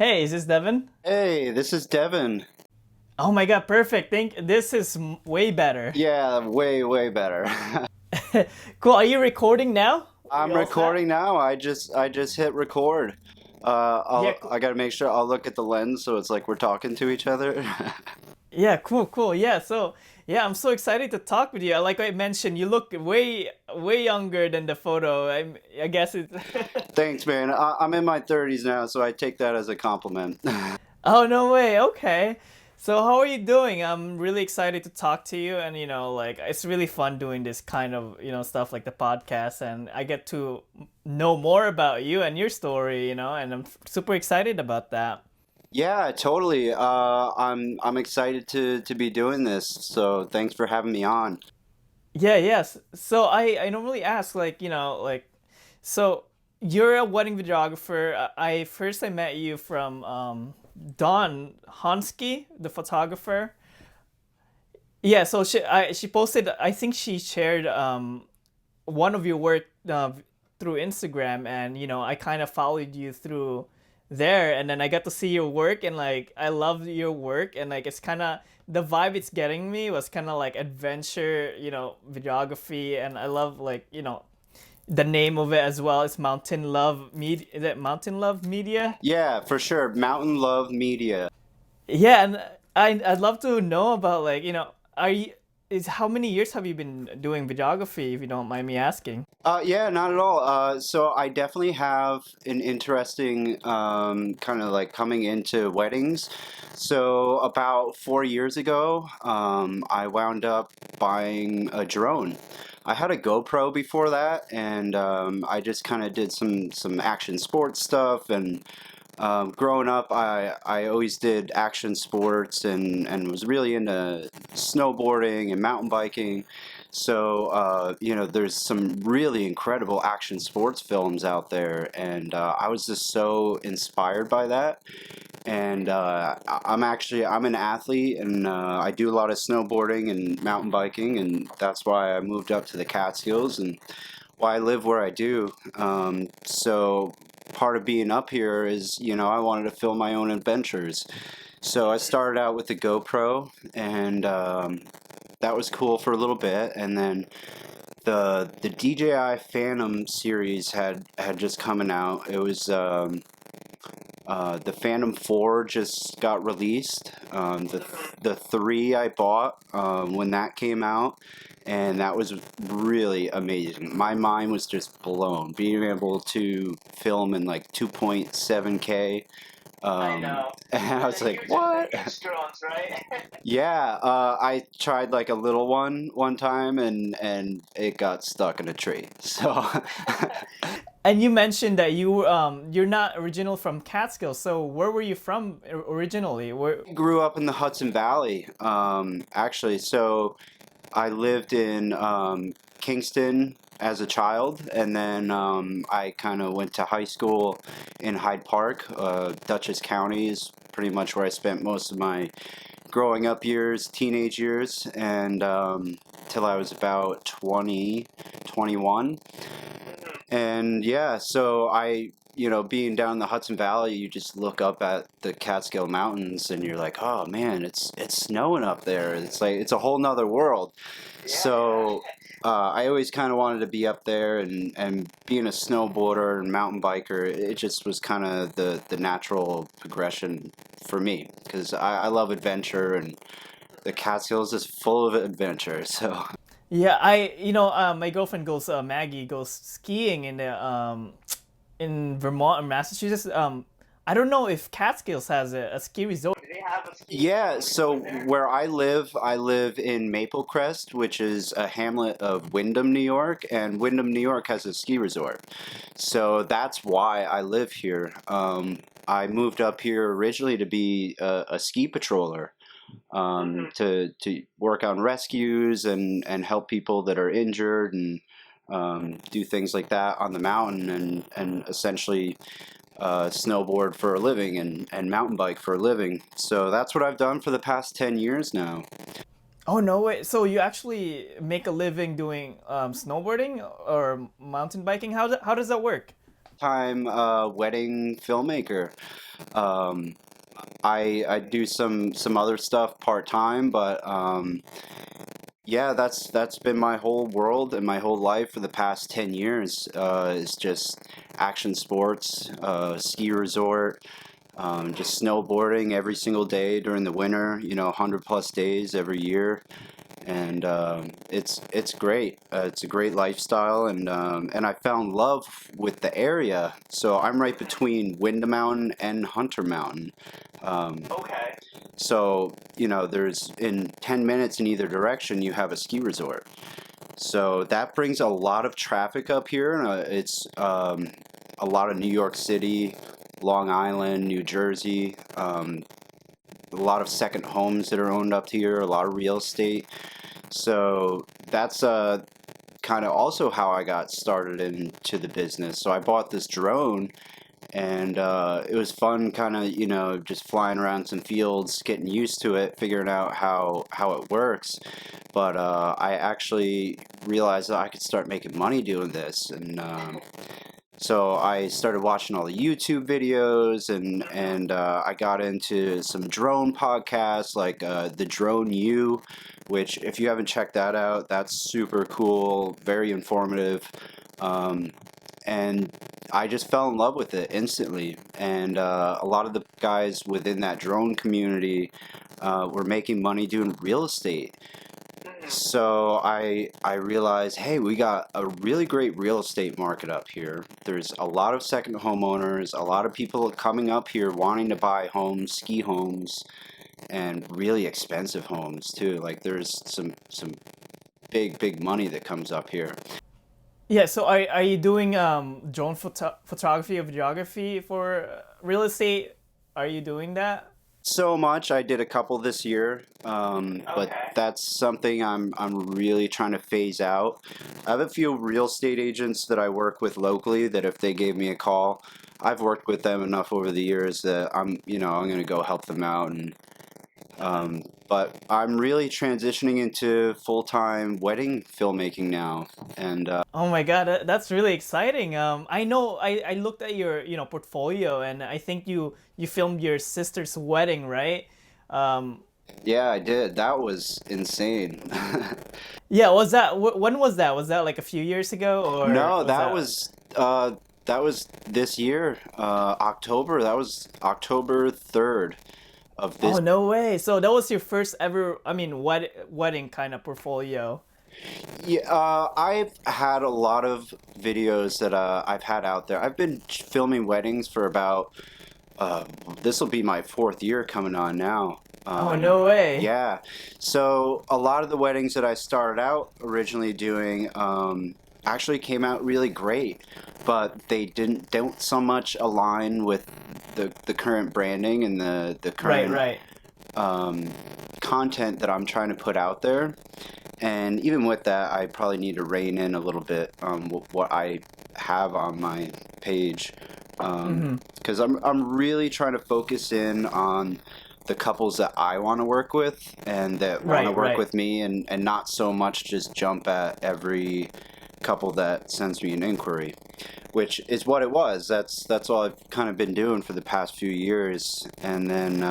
Hey, is this Devin? Hey, this is Devin. Oh my god, perfect. Think this is way better. Yeah, way better. Cool. Are you recording now? You I'm all set? recording now. I just hit record. Yeah, I gotta make sure I'll look at the lens so it's like we're talking to each other. yeah, cool. Yeah, yeah, I'm so excited to talk with you. Like I mentioned, you look way younger than the photo. I guess it's. Thanks, man. I'm in my 30s now, so I take that as a compliment. Oh, no way. Okay. So how are you doing? I'm really excited to talk to you, and like it's really fun doing this kind of stuff like the podcast, and I get to know more about you and your story, and I'm super excited about that. Yeah, totally. I'm excited to be doing this. So thanks for having me on. Yeah, yes. So I normally ask like so you're a wedding videographer. I met you from Dawn Hansky, the photographer. Yeah, so she posted, I think she shared one of your work through Instagram, and I kind of followed you through there, and then I got to see your work, and like I love your work, and like it's kind of the vibe it's getting me was kind of like adventure, videography, and I love like the name of it as well. It's Mountain Love Media. Is it Mountain Love Media? Yeah, for sure. Mountain Love Media. Yeah, and I'd love to know about like are you is how many years have you been doing videography, if you don't mind me asking? Yeah, not at all. So I definitely have an interesting kind of like coming into weddings. So about 4 years ago, I wound up buying a drone. I had a GoPro before that, and I just kind of did some action sports stuff. And growing up, I always did action sports and was really into snowboarding and mountain biking. So, there's some really incredible action sports films out there, and I was just so inspired by that. And I'm an athlete, and I do a lot of snowboarding and mountain biking, and that's why I moved up to the Catskills and why I live where I do. So part of being up here is, I wanted to film my own adventures. So I started out with the GoPro, and that was cool for a little bit, and then the DJI Phantom series had just coming out. It was the Phantom 4 just got released. The 3 I bought when that came out, and that was really amazing. My mind was just blown. Being able to film in like 2.7K. I Um, know. and I And was then like, you're just the what? huge drones, right? Yeah, I tried like a little one time, and it got stuck in a tree. So And you mentioned that you're not original from Catskill, so where were you from originally? Where? grew up in the Hudson Valley, actually. So I lived in Kingston as a child, and then I kind of went to high school in Hyde Park. Dutchess County is pretty much where I spent most of my growing up years, teenage years, and till I was about 20, 21. And yeah, so being down in the Hudson Valley, you just look up at the Catskill Mountains and you're like, oh man, it's snowing up there. It's like it's a whole nother world. So I always kind of wanted to be up there, and being a snowboarder and mountain biker, it just was kind of the natural progression for me because I love adventure, and the Catskills is full of adventure. So Yeah, my girlfriend goes, Maggie goes skiing in the in Vermont or Massachusetts. I don't know if Catskills has a ski resort. Do they have a ski yeah, resort so over there? where I live in Maple Crest, which is a hamlet of Windham, New York, and Windham, New York has a ski resort. So that's why I live here. I moved up here originally to be a ski patroller, to work on rescues and help people that are injured, and do things like that on the mountain, and essentially snowboard for a living, and mountain bike for a living. So that's what I've done for the past 10 years now. Oh no way! So you actually make a living doing snowboarding or mountain biking? How does that work? full-time wedding filmmaker. Um, I do some other stuff part-time, but yeah, that's been my whole world and my whole life for the past 10 years. Is just action sports, ski resort, just snowboarding every single day during the winter, 100 plus days every year. And it's great. It's a great lifestyle, and I found love with the area. So I'm right between Winda Mountain and Hunter Mountain. Um, Okay. so there's in 10 minutes in either direction you have a ski resort. So that brings a lot of traffic up here. And it's a lot of New York City, Long Island, New Jersey. A lot of second homes that are owned up here. A lot of real estate. So that's kind of also how I got started into the business. So I bought this drone, and it was fun, kind of just flying around some fields, getting used to it, figuring out how it works. But I actually realized that I could start making money doing this, and so I started watching all the YouTube videos, and I got into some drone podcasts like the Drone U, which if you haven't checked that out, that's super cool, very informative, um, and I just fell in love with it instantly. And a lot of the guys within that drone community were making money doing real estate. So I realized, hey, we got a really great real estate market up here. There's a lot of second homeowners, a lot of people coming up here wanting to buy homes, ski homes, and really expensive homes too. Like there's some big money that comes up here. Yeah, so are you doing drone photography or videography for real estate? Are you doing that? So much. I did a couple this year, but Okay. that's something I'm really trying to phase out. I have a few real estate agents that I work with locally that if they gave me a call, I've worked with them enough over the years that I'm going to go help them out. And but I'm really transitioning into full-time wedding filmmaking now, and Oh my God, that's really exciting. I know I looked at your portfolio, and I think you filmed your sister's wedding, right? Um, yeah, I did. That was insane. yeah, was that when was that? Was that like a few years ago, or No, was that that? was this year, October. That was October 3rd of Oh, this. no way. So that was your first ever, I mean, wedding kind of portfolio. Yeah, I've had a lot of videos that I've had out there. I've been filming weddings for about uh, this will be my fourth year coming on now. Oh, no way. Yeah, so a lot of the weddings that I started out originally doing actually came out really great, but they don't so much align with the current branding and the Right, current right. um, content that I'm trying to put out there. And even with that, I probably need to rein in a little bit on what I have on my page, Mm-hmm. because I'm really trying to focus in on the couples that I want to work with and that want to Right, work right. with me, and not so much just jump at every couple that sends me an inquiry, which is what it was. That's all I've kind of been doing for the past few years, and then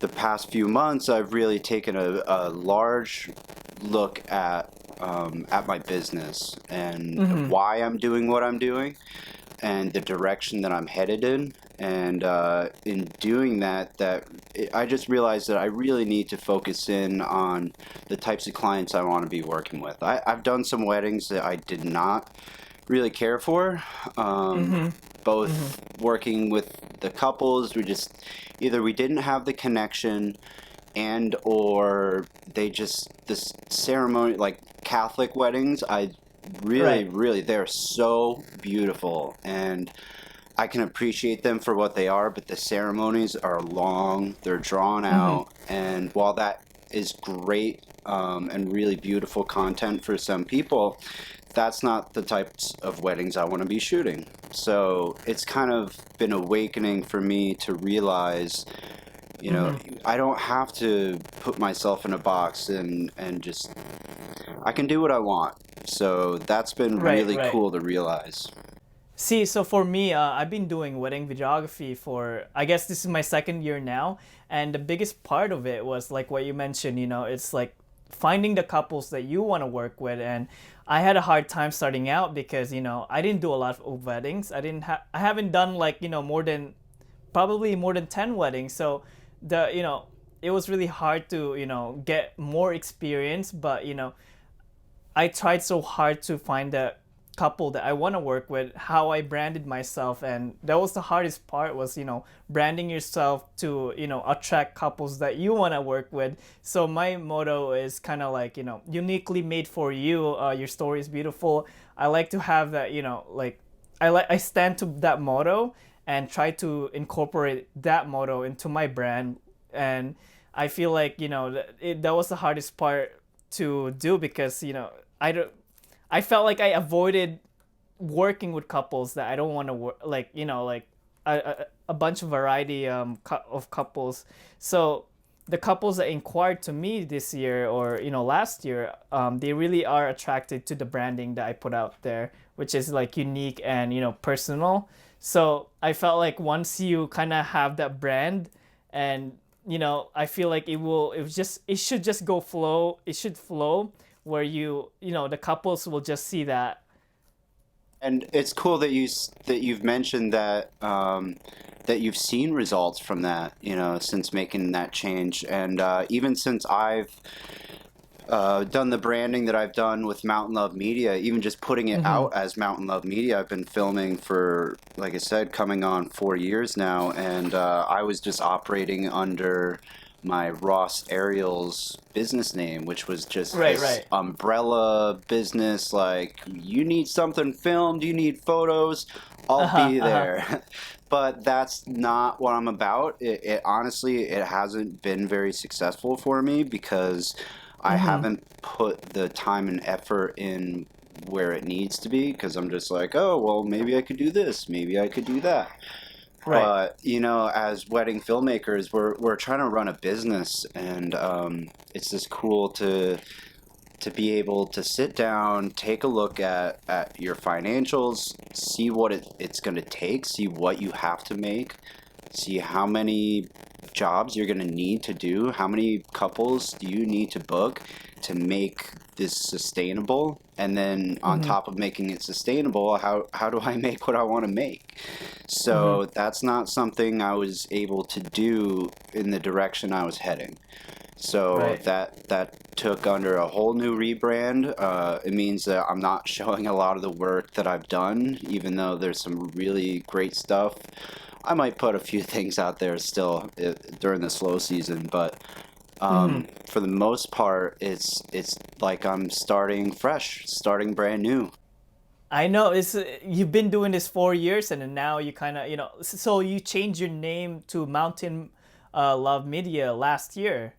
the past few months, I've really taken a large look at my business and Mm-hmm. why I'm doing what I'm doing and the direction that I'm headed in. And in doing I just realized that I really need to focus in on the types of clients I want to be working with. I've done some weddings that I did not really care for. Um, Mm-hmm. Mm-hmm. Both working with the couples, we didn't have the connection, and or they just this ceremony, like Catholic weddings, I really, Right. really, they're so beautiful, and I can appreciate them for what they are, but the ceremonies are long, they're drawn Mm-hmm. out, and while that is great, and really beautiful content for some people, that's not the types of weddings I want to be shooting. So it's kind of been awakening for me to realize, you know, Mm-hmm. I don't have to put myself in a box, and just I can do what I want. So that's been Right, really right. cool to realize. See, so for me, I've been doing wedding videography for, I guess this is my second year now. And the biggest part of it was like what you mentioned, it's like finding the couples that you want to work with. And I had a hard time starting out because, I didn't do a lot of weddings. I haven't done like, probably more than 10 weddings. So it was really hard to, get more experience. But, I tried so hard to find the couple that I want to work with, how I branded myself, and that was the hardest part was, branding yourself to, attract couples that you want to work with. So my motto is kind of like, uniquely made for you. Your story is beautiful. I like to have that, like I stand to that motto and try to incorporate that motto into my brand. And I feel like, that was the hardest part to do because, I don't I felt like I avoided working with couples that I don't want to work, like like a bunch of variety of couples. So the couples that inquired to me this year or last year, they really are attracted to the branding that I put out there, which is like unique and personal. So I felt like once you kind of have that brand, and I feel like it should just go flow. It should flow where the couples will just see that. And it's cool that you've mentioned that that you've seen results from that, since making that change, and even since I've done the branding that I've done with Mountain Love Media, even just putting it Mm-hmm. out as Mountain Love Media. I've been filming for, like I said, coming on 4 years now, and I was just operating under my Ross Ariels business name, which was just Right, this right. umbrella business. Like, you need something filmed, you need photos, I'll Uh-huh, be uh-huh. there. But that's not what I'm about. It honestly, it hasn't been very successful for me because I Mm-hmm. haven't put the time and effort in where it needs to be, because I'm just like, oh, well, maybe I could do this, maybe I could do that. Right. But as wedding filmmakers, we're trying to run a business, and it's just cool to be able to sit down, take a look at your financials, see what it's going to take, see what you have to make, see how many jobs you're going to need to do, how many couples do you need to book to make this sustainable, and then on Mm-hmm. top of making it sustainable, how do I make what I want to make? Mm-hmm. So that's not something I was able to do in the direction I was heading. So Right. that took under a whole new rebrand. It means that I'm not showing a lot of the work that I've done, even though there's some really great stuff. I might put a few things out there still during the slow season, but Mm-hmm. for the most part, it's like I'm starting fresh, starting brand new. I know it's you've been doing this 4 years, and then now you kind of so you changed your name to Mountain Love Media last year.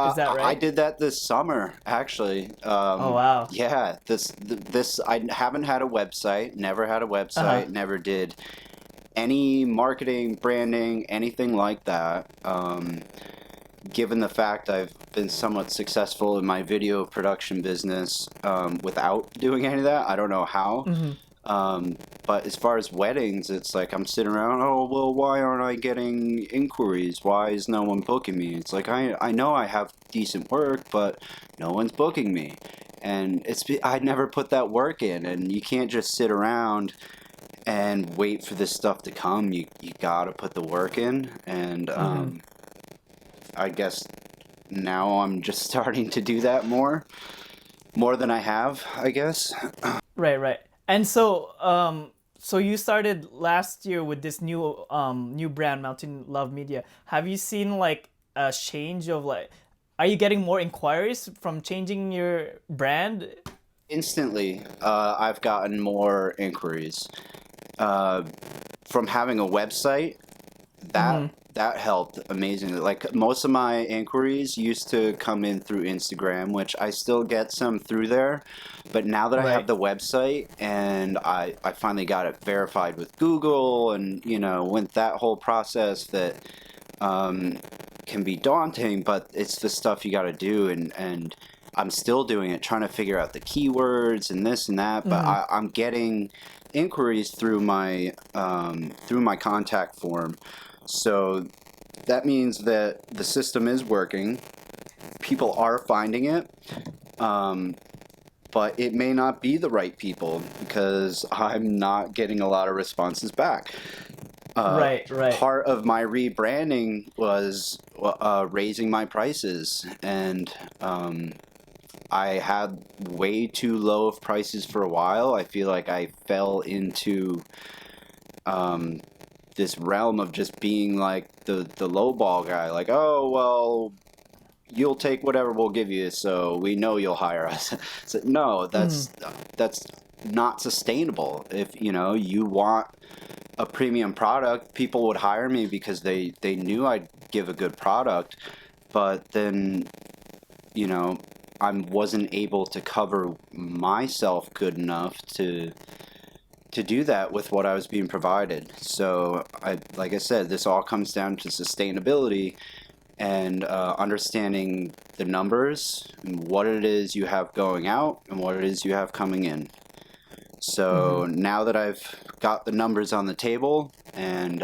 Is that I right? did that this summer, actually. Oh wow. Yeah, this I haven't had a website, never had a Uh-huh. website, never did any marketing, branding, anything like that. Given the fact I've been somewhat successful in my video production business without doing any of that, I don't know how. Mm-hmm. Um, but as far as weddings, it's like I'm sitting around, oh, well, why aren't I getting inquiries? Why is no one booking me? It's like I know I have decent work, but no one's booking me. And I never put that work in, and you can't just sit around and wait for this stuff to come. You gotta put the work in, and Mm-hmm. I guess now I'm just starting to do that more than I have, I guess. Right, right. And so you started last year with this new brand, Mountain Love Media. Have you seen like a change of like, are you getting more inquiries from changing your brand? Instantly, I've gotten more inquiries. Uh, from having a website, that Mm-hmm. that helped amazingly. Like, most of my inquiries used to come in through Instagram, which I still get some through there, but now that I have Right. the website and I finally got it verified with Google, and went that whole process that um, can be daunting, but it's the stuff you got to do, and I'm still doing it, trying to figure out the keywords and this and that, but Mm-hmm. I'm getting inquiries through my contact form. So that means that the system is working. People are finding it, um, but it may not be the right people because I'm not getting a lot of responses back. Uh, Right, right. Part of my rebranding was raising my prices, and I had way too low of prices for a while. I feel like I fell into um, this realm of just being like the low ball guy. Like, oh well, you'll take whatever we'll give you, so we know you'll hire us. So, no, Mm, that's not sustainable. If you want a premium product, people would hire me because they knew I'd give a good product. But then you know I wasn't able to cover myself good enough to do that with what I was being provided. So like I said, this all comes down to sustainability and understanding the numbers and what it is you have going out and what it is you have coming in. mm-hmm. So now that I've got the numbers on the table and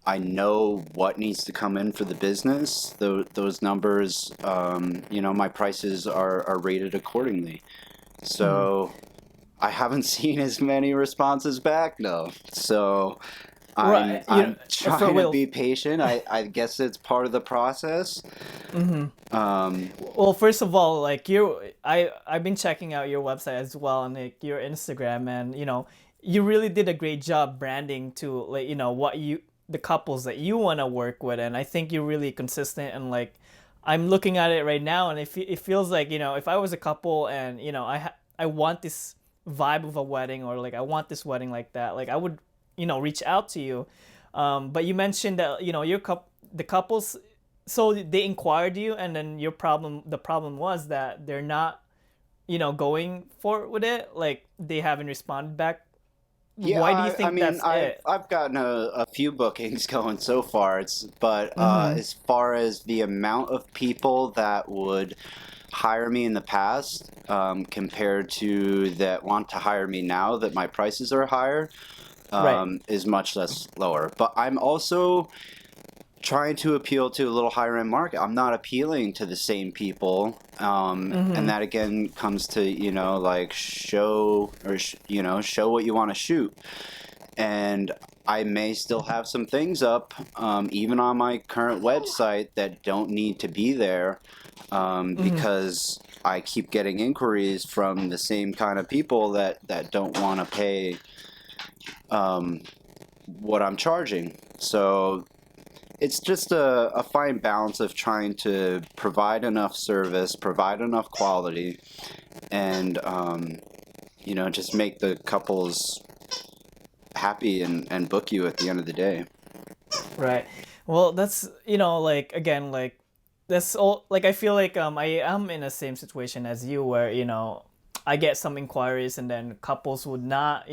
I know what needs to come in for the business, those numbers, my prices are rated accordingly. Mm-hmm. So I haven't seen as many responses back, no. So I'm Right. I'm For trying to Will. be patient. I guess it's part of the process. Mm-hmm. Um, Well, first of all, like I've been checking out your website as well and like your Instagram, and you really did a great job branding to like what you the couples that you want to work with, and I think you're really consistent and like I'm looking at it right now, and it feels like if I was a couple and I want this vibe of a wedding, or like I want this wedding like that, like I would reach out to you. But you mentioned that the couples, so they inquired you, and then the problem was that they're not going for with it, like they haven't responded back. yeah, Why do you I think mean, that's I've it? I've gotten a few bookings going so far. But Mm-hmm. as far as the amount of people that would hire me in the past, compared to that want to hire me now that my prices are higher, Right. is much less lower. But I'm also trying to appeal to a little higher end market. I'm not appealing to the same people. And Mm-hmm. that again comes to, like show or, show what you want to shoot. And I may still have some things up, even on my current website that don't need to be there, Mm-hmm. because I keep getting inquiries from the same kind of people that don't want to pay um, what I'm charging. So it's just a fine balance of trying to provide enough service, provide enough quality, and just make the couples happy and book you at the end of the day. Right. Well, that's like again, like that's all. Like I feel like I am in the same situation as you, where I get some inquiries, and then couples would not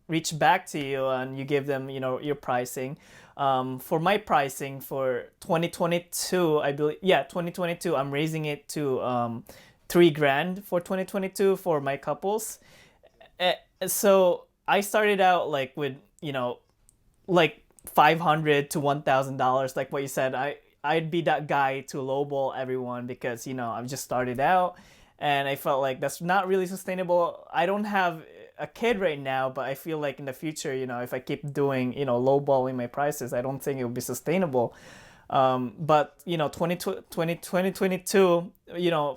reach back to you, and you give them your pricing. For my pricing for 2022, I believe, yeah, 2022, I'm raising it to 3 grand for 2022 for my couples. Eh, So I started out like with like 500 to $1,000, like what you said. I'd be that guy to lowball everyone because I've just started out, and I felt like that's not really sustainable. I don't have a kid right now, but I feel like in the future, if I keep doing lowballing my prices, I don't think it will be sustainable. But 2022,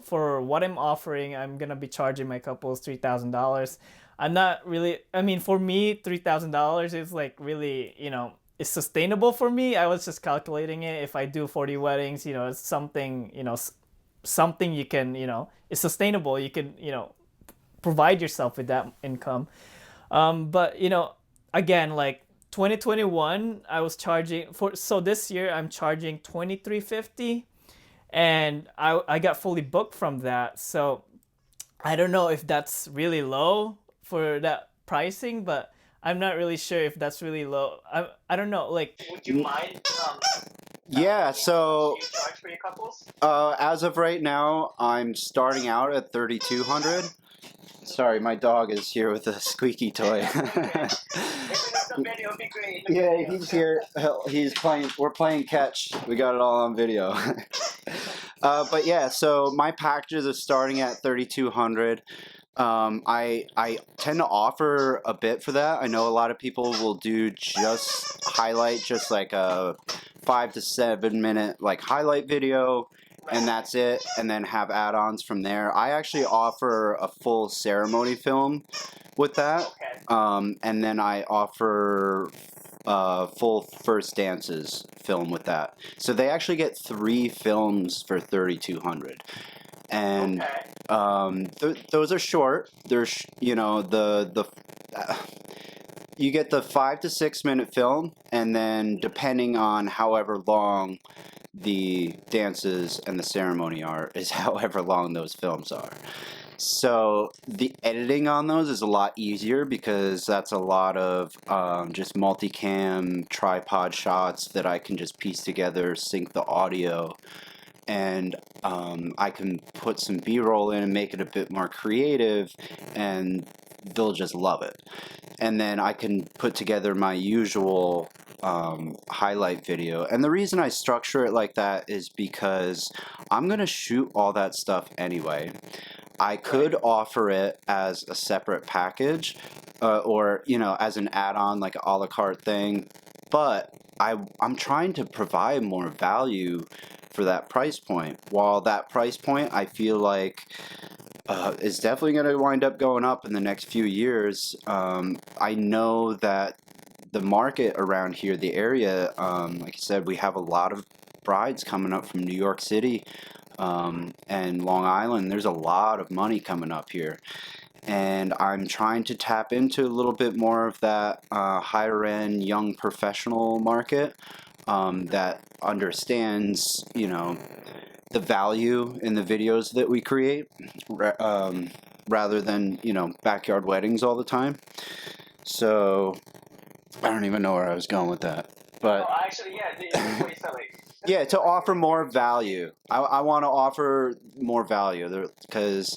for what I'm offering, I'm gonna be charging my couples $3,000. I'm not really. I mean, for me, $3,000 is like really, it's sustainable for me. I was just calculating it. If I do 40 weddings, it's something, something you can, it's sustainable. You can, provide yourself with that income. But again, like 2021, I was charging for. So this year, I'm charging 2350, and I got fully booked from that. So I don't know if that's really low for that pricing, but I'm not really sure if that's really low. I don't know. Like, would you mind? Yeah, so You charge for your couples? as of right now, I'm starting out at 3,200. Sorry, my dog is here with a squeaky toy. Yeah, he's here. He's playing. We're playing catch. We got it all on video. But yeah, so my packages are starting at 3,200. I tend to offer a bit for that. I know a lot of people will do just highlight, just like a 5 to 7 minute like highlight video, and that's it, and then have add-ons from there. I actually offer a full ceremony film with that, and then I offer full first dances film with that. So they actually get 3 films for 3,200, and those are short. There's uh, you get the 5 to 6 minute film, and then depending on however long the dances and the ceremony are, is however long those films are. So the editing on those is a lot easier because that's a lot of just multicam tripod shots that I can just piece together, sync the audio, and I can put some B-roll in and make it a bit more creative, and they'll just love it. And then I can put together my usual highlight video. And the reason I structure it like that is because I'm going to shoot all that stuff anyway. I could offer it as a separate package, or as an add-on, like an a la carte thing, but I'm trying to provide more value for that price point. While that price point, I feel like is definitely going to wind up going up in the next few years. I know that the market around here, the area, like I said, we have a lot of brides coming up from New York City and Long Island. There's a lot of money coming up here, and I'm trying to tap into a little bit more of that higher end young professional market that understands, the value in the videos that we create, rather than backyard weddings all the time. So I don't even know where I was going with that, but Actually, yeah, the way so like yeah, to offer more value. I want to offer more value because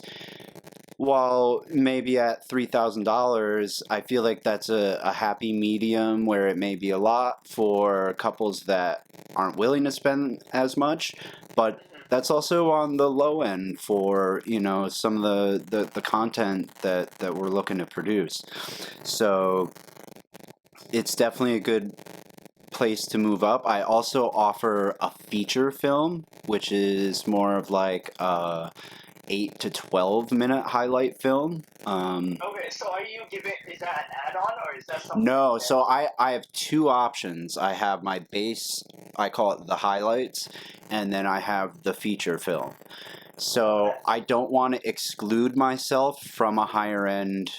while maybe at $3,000, I feel like that's a happy medium where it may be a lot for couples that aren't willing to spend as much, but that's also on the low end for some of the content that we're looking to produce. So it's definitely a good place to move up. I also offer a feature film, which is more of like 8 to 12 minute highlight film. Okay, so are you giving? Is that an add-on or is that something? No, so I have 2 options. I have my base, I call it the highlights, and then I have the feature film. So I don't want to exclude myself from a higher end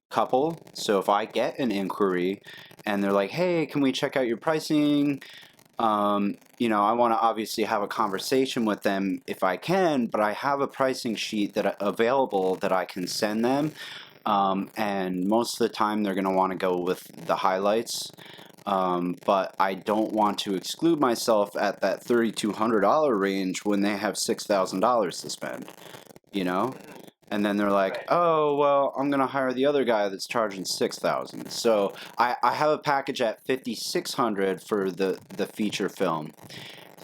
couple. So if I get an inquiry and they're like, hey, can we check out your pricing? I want to obviously have a conversation with them if I can, but I have a pricing sheet that available that I can send them. And most of the time they're going to want to go with the highlights. But I don't want to exclude myself at that $3,200 range when they have $6,000 to spend, you know? And then they're like, oh, well, I'm going to hire the other guy that's charging $6,000. So I have a package at $5,600 for the feature film.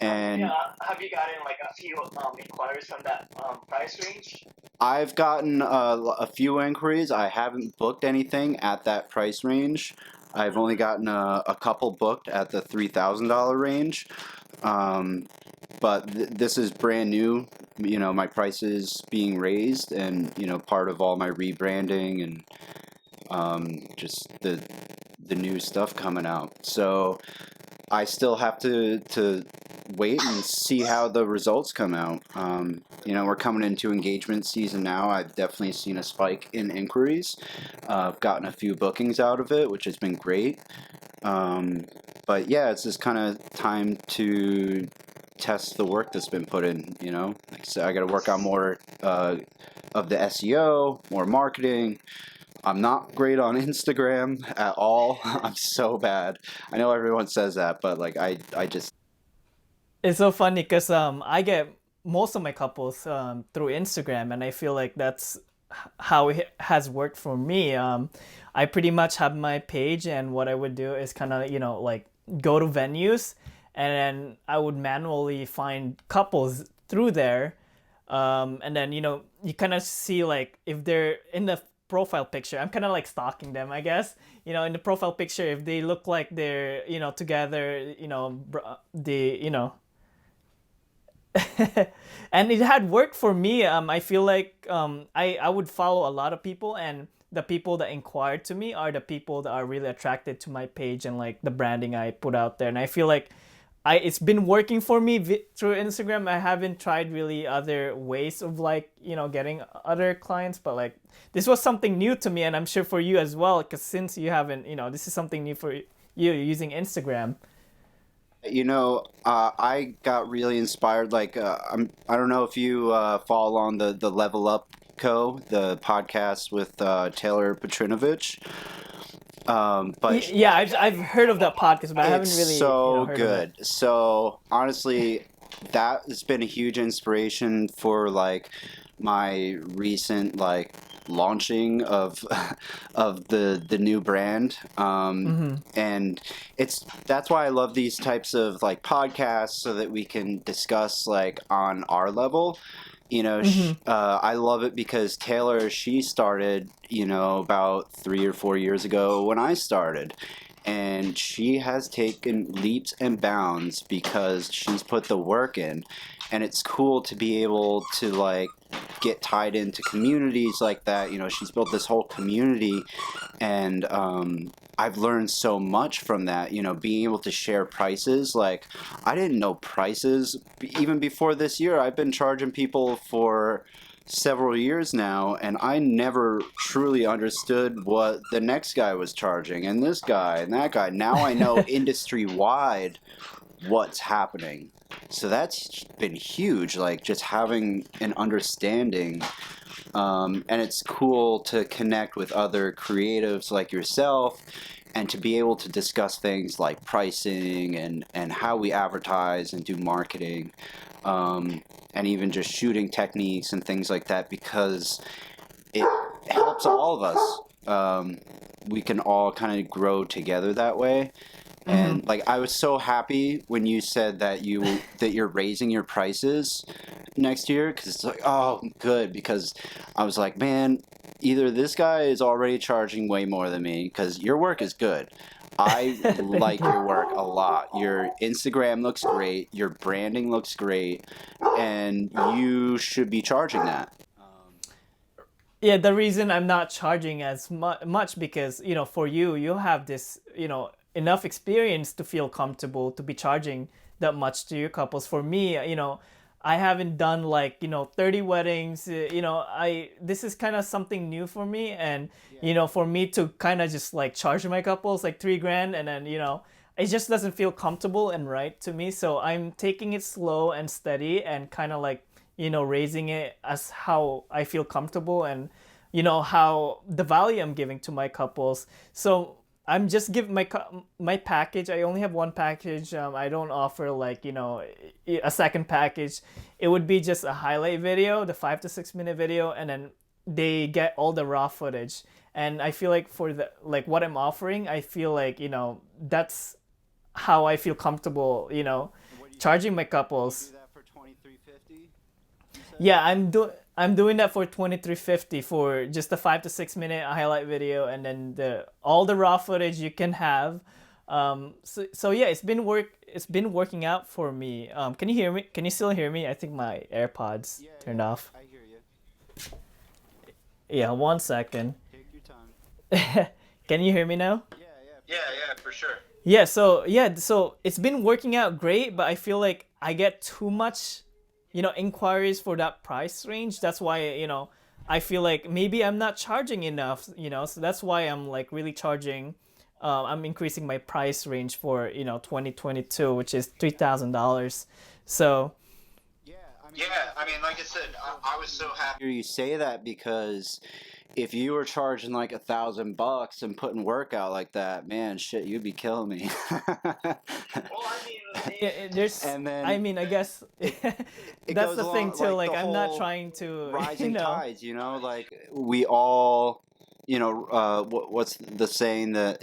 And Have you gotten like a few inquiries from that price range? I've gotten a few inquiries. I haven't booked anything at that price range. I've only gotten a couple booked at the $3,000 range. But this is brand new. My prices being raised, and part of all my rebranding and just the new stuff coming out. So I still have to wait and see how the results come out. We're coming into engagement season now. I've definitely seen a spike in inquiries. I've gotten a few bookings out of it, which has been great. But yeah, it's just kind of time to test the work that's been put in. Like I said, I got to work on more of the SEO, more marketing. I'm not great on Instagram at all. I'm so bad. I know everyone says that, but like I just It's so funny because I get most of my couples through Instagram, and I feel like that's how it has worked for me. I pretty much have my page, and what I would do is kind of, like go to venues, and then I would manually find couples through there. And then, you kind of see like if they're in the profile picture, I'm kind of like stalking them, I guess. In the profile picture, if they look like they're, together, the, and it had worked for me. I feel like I would follow a lot of people, and the people that inquired to me are the people that are really attracted to my page and like the branding I put out there. And I feel like it's been working for me through Instagram. I haven't tried really other ways of like, getting other clients, but like this was something new to me, and I'm sure for you as well, because since you haven't, this is something new for you using Instagram. I got really inspired. Like, I don't know if you follow on the Level Up the podcast with Taylor Petrinovich. But Yeah, I've heard of that podcast, but I it's haven't really, so heard of it. good. So honestly, that has been a huge inspiration for like my recent like launching of of the new brand. Mm-hmm. And that's why I love these types of like podcasts so that we can discuss like on our level. Mm-hmm. I love it because Taylor, she started, about 3 or 4 years ago when I started. And she has taken leaps and bounds because she's put the work in. And it's cool to be able to, like, get tied into communities like that. She's built this whole community, and I've learned so much from that. Being able to share prices. Like, I didn't know prices even before this year. I've been charging people for several years now, and I never truly understood what the next guy was charging, and this guy and that guy. Now I know industry wide what's happening. So that's been huge, like just having an understanding. And it's cool to connect with other creatives like yourself and to be able to discuss things like pricing and how we advertise and do marketing, and even just shooting techniques and things like that, because it helps all of us. We can all kind of grow together that way. Mm-hmm. And like I was so happy when you said that you're raising your prices next year, because it's like, oh, good, because I was like, man, either this guy is already charging way more than me, because your work is good. I Thank like you. your work a lot. Your Instagram looks great. Your branding looks great, and you should be charging that. Yeah, the reason I'm not charging as much because, for you, you have this, enough experience to feel comfortable to be charging that much to your couples. For me, I haven't done like, 30 weddings. I this is kind of something new for me, and for me to kind of just like charge my couples like 3 grand, and then, it just doesn't feel comfortable and right to me. So I'm taking it slow and steady, and kind of like, raising it as how I feel comfortable, and how the value I'm giving to my couples. So I'm just giving my package. I only have one package. I don't offer like, a second package. It would be just a highlight video, the 5 to 6 minute video, and then they get all the raw footage. And I feel like for the like what I'm offering, I feel like, that's how I feel comfortable, And what do charging my you do couples. that for 2350? You said. Yeah, I'm doing that for 2350 for just a 5 to 6 minute highlight video, and then the all the raw footage you can have. So yeah, it's been working out for me. Can you hear me? Can you still hear me? I think my AirPods Yeah, turned off. I hear you. Yeah, 1 second. Take your time. Can you hear me now? Yeah, yeah, for sure. Yeah, so it's been working out great, but I feel like I get too much, inquiries for that price range. That's why, I feel like maybe I'm not charging enough, so that's why I'm like really charging. I'm increasing my price range for, 2022, which is $3,000. So Yeah, I mean, like I said, I was so happy to hear you say that, because if you were charging like $1,000 and putting work out like that, man, shit, you'd be killing me. Well, I mean, there's, And I then mean, I guess it it that's goes the thing along too. like Like, the I'm not whole trying to, rising tides, like we all, what's the saying that,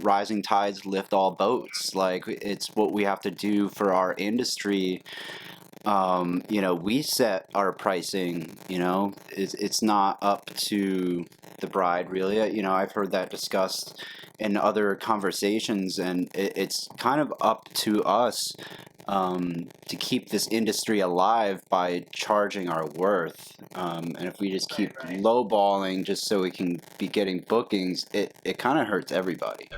rising tides lift all boats. Like it's what we have to do for our industry. We set our pricing, it's not up to the bride really. I've heard that discussed in other conversations, and it's kind of up to us to keep this industry alive by charging our worth. And if we just keep lowballing just so we can be getting bookings, it kind of hurts everybody.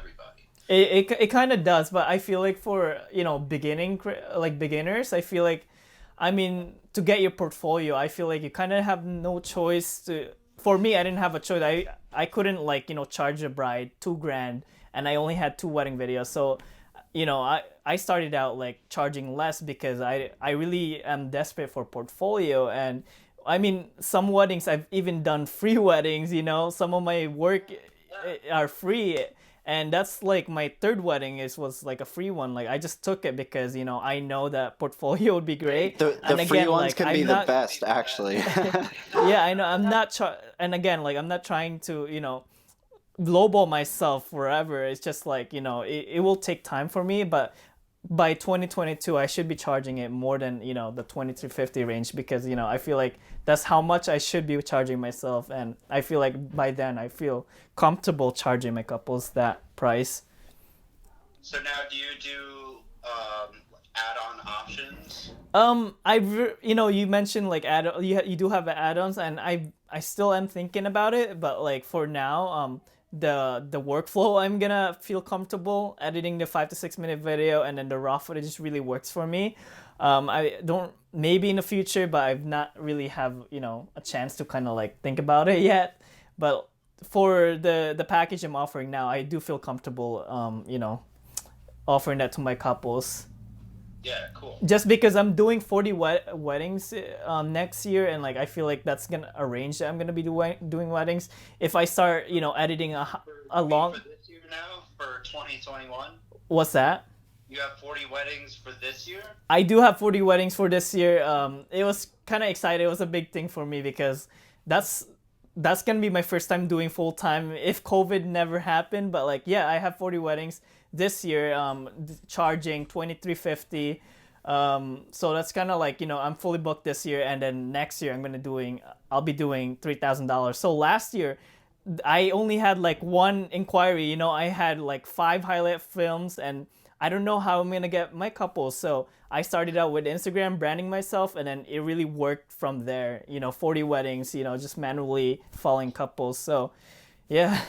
it kind of does, but I feel like for beginners, I feel like, I mean, to get your portfolio, I feel like you kind of have no choice to. For me, I didn't have a choice. I couldn't charge a bride 2 grand, and I only had 2 wedding videos. So, I started out like charging less because I really am desperate for portfolio. And I mean, some weddings I've even done free weddings. Some of my work are free, and that's like my third wedding was like a free one. Like, I just took it because I know that portfolio would be great. The And free again, ones like, can be I'm the not. best, actually. Yeah, I know. And again, like, I'm not trying to lowball myself forever. It's just like, it will take time for me, but by 2022 I should be charging it more than the 2350 range, because I feel like that's how much I should be charging myself, and I feel like by then I feel comfortable charging my couples that price. So now, do you do add-on options? You mentioned like you do have add-ons, and I still am thinking about it, but like for now, the workflow, I'm gonna feel comfortable editing the 5 to 6 minute video, and then the raw footage just really works for me. I don't, maybe in the future, but I've not really have a chance to kind of like think about it yet. But for the package I'm offering now, I do feel comfortable offering that to my couples, Yeah, cool. just because I'm doing 40 weddings next year, and like I feel like that's gonna arrange that I'm gonna be doing weddings. If I start editing a You mean long. for this year now, for 2021? What's that? You have 40 weddings for this year? I do have 40 weddings for this year. It was kind of exciting. It was a big thing for me because that's that's gonna be my first time doing full time if COVID never happened. But like, yeah, I have 40 weddings this year, charging 2350. So that's kind of like, I'm fully booked this year, and then next year I'll be doing $3,000. So last year I only had like one inquiry. I had like 5 highlight films, and I don't know how I'm gonna get my couples. So I started out with Instagram branding myself, and then it really worked from there. 40 weddings, just manually following couples. So yeah,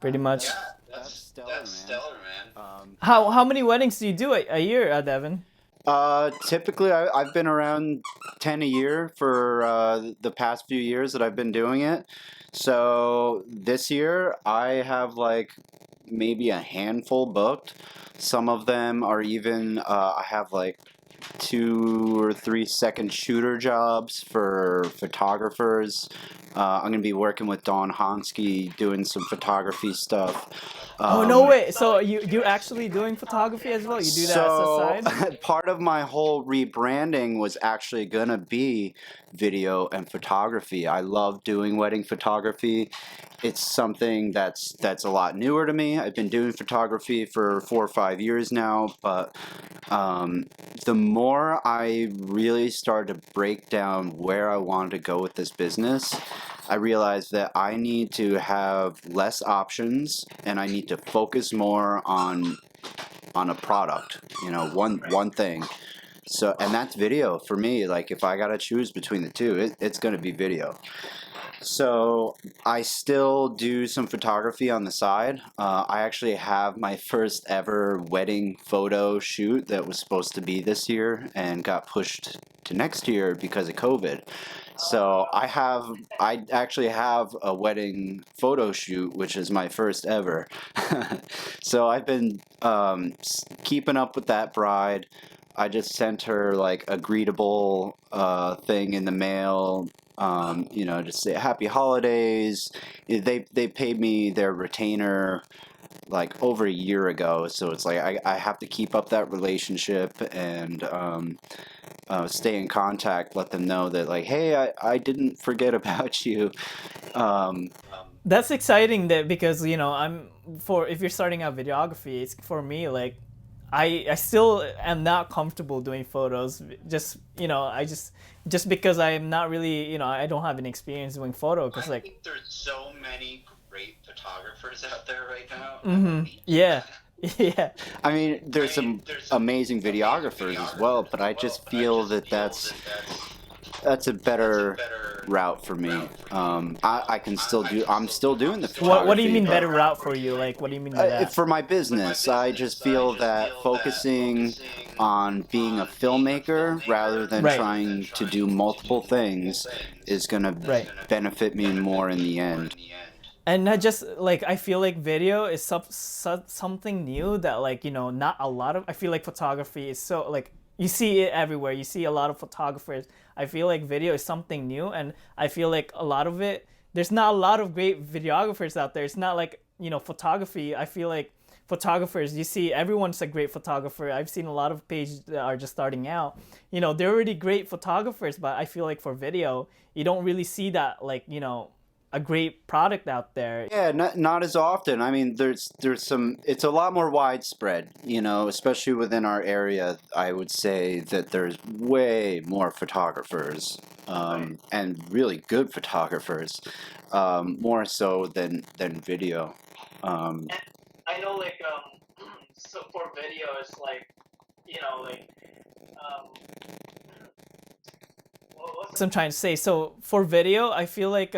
pretty much. Yeah, That's stellar, that's man. stellar, man. How many weddings do you do a year, Devin? Typically, I've been around 10 a year for the past few years that I've been doing it. So this year, I have like maybe a handful booked. Some of them are even, I have like 2 or 3 second shooter jobs for photographers. I'm gonna be working with Don Honsky doing some photography stuff. Oh, no Um, way! So you're actually doing photography as well? You do that as a so side? part of my whole rebranding was actually gonna be video and photography. I love doing wedding photography. It's something that's a lot newer to me. I've been doing photography for 4 or 5 years now, but um, the more I really started to break down where I wanted to go with this business, I realized that I need to have less options, and I need to focus more on a product, one thing. So, and that's video for me. Like, if I gotta choose between the two, it's gonna be video. So I still do some photography on the side. I actually have my first ever wedding photo shoot that was supposed to be this year and got pushed to next year because of COVID. So I actually have a wedding photo shoot, which is my first ever. So I've been keeping up with that bride. I just sent her like a greetable thing in the mail. You know, just say happy holidays. They paid me their retainer like over a year ago, so it's like I have to keep up that relationship and stay in contact, let them know that like, hey, I didn't forget about you. Um, That's exciting that because I'm for if you're starting out videography, it's for me like I still am not comfortable doing photos. Just just because I'm not really I don't have any experience doing photo I because like think there's so many great photographers out there right now. I don't mm-hmm, need. yeah. Yeah. I mean, I there's mean, some there's some amazing amazing videographers as well, videographers but as I well, just but I feel just that feel that that's a that's a better better route for me. route for me. I can still I do. can I'm still do. still doing I'm the still What do you doing photography, mean the but better route photography, for you? but Like what do you mean by that? for my for my business, I just business, I feel just that feel that focusing focusing on being a on being a filmmaker rather filmmaker than Right. rather than trying to do trying to do multiple multiple things things is going to is Right. going to benefit me more benefit in me the more end. in the end. And not just like I feel like video is something new that like not a lot of I feel like photography is so like you see it everywhere, you see a lot of photographers. I feel like video is something new, and I feel like a lot of it there's not a lot of great videographers out there. It's not like photography. I feel like photographers, you see everyone's a great photographer. I've seen a lot of pages that are just starting out, they're already great photographers, but I feel like for video you don't really see that like a great product out there. Yeah, not as often. I mean, there's some. It's a lot more widespread, especially within our area. I would say that there's way more photographers, and really good photographers, more so than video. Um, And I know like so for video it's like like um what I'm trying to say. So for video, I feel like